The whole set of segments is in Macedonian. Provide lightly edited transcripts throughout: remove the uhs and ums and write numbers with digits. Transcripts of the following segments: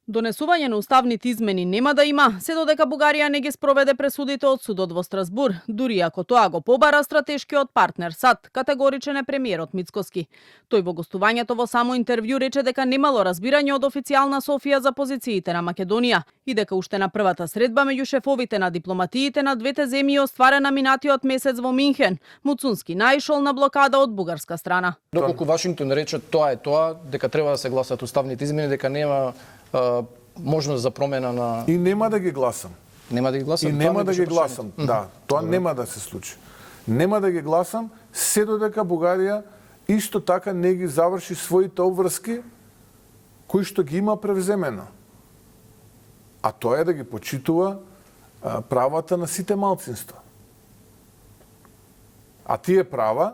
Донесување на уставните измени нема да има, се додека Бугарија не ги спроведе пресудите од судот во Страсбур, дури ако тоа го побара стратешкиот партнер САД, категоричен е премиерот Мицкоски. Тој во гостувањето во само интервју рече дека немало разбирање од официјална Софија за позициите на Македонија и дека уште на првата средба меѓу шефовите на дипломатиите на двете земји остварена минатиот месец во Минхен, Муцунски наишол на блокада од бугарска страна. Доколку Вашингтон рече тоа е тоа, дека треба да се гласат уставните измени, дека нема можност за промена на... И нема да ги гласам. Нема да ги гласам? И нема да ги гласам. Да, тоа нема да се случи. Нема да ги гласам, се додека Бугарија исто така не ги заврши своите обврски кои што ги има превземено. А тоа е да ги почитува правата на сите малцинства. А тие права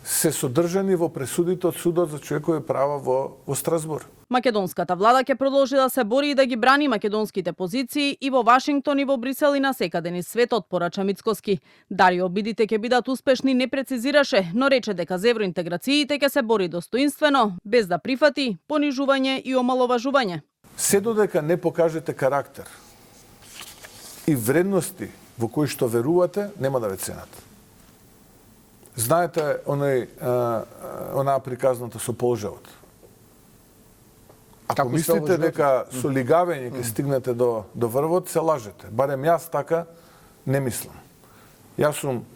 се содржани во пресудите од Судот за човекови права во Страсбур. Македонската влада ќе продолжи да се бори и да ги брани македонските позиции и во Вашингтон и во Брисел и насекаде низ светот, порача Мицкоски. Дали обидите ќе бидат успешни не прецизираше, но рече дека за евроинтеграциите ќе се бори достоинствено, без да прифати понижување и омаловажување. Се додека не покажете карактер и вредности во кои што верувате, нема да ве ценат. Знаете онаа приказната со полжавот. Ако мислите дека со лигавење ќе стигнете до врвот, се лажете. Барем јас така не мислам. Јас сум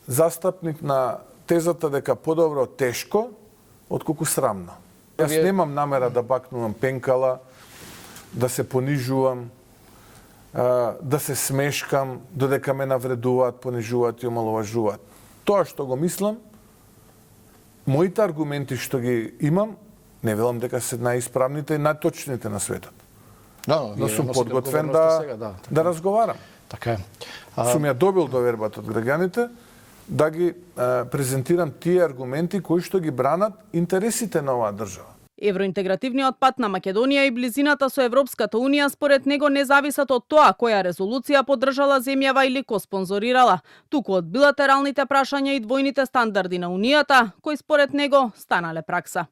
застапник на тезата дека подобро тешко отколку срамно. Јас немам намера да бакнувам пенкала, да се понижувам, да се смешкам, додека ме навредуваат, понижуваат и омаловажуваат. Тоа што го мислам, моите аргументи што ги имам, не велам дека се најисправните и најточните на светот. Но сум подготвен да разговарам. Така е. Сум ја добил довербата од граѓаните да ги презентирам тие аргументи кои што ги бранат интересите на оваа држава. Евроинтегративниот пат на Македонија и близината со Европската унија според него не зависат од тоа која резолуција поддржала земјава или ко спонзорирала, туку од билатералните прашања и двојните стандарди на унијата, кои според него станале пракса.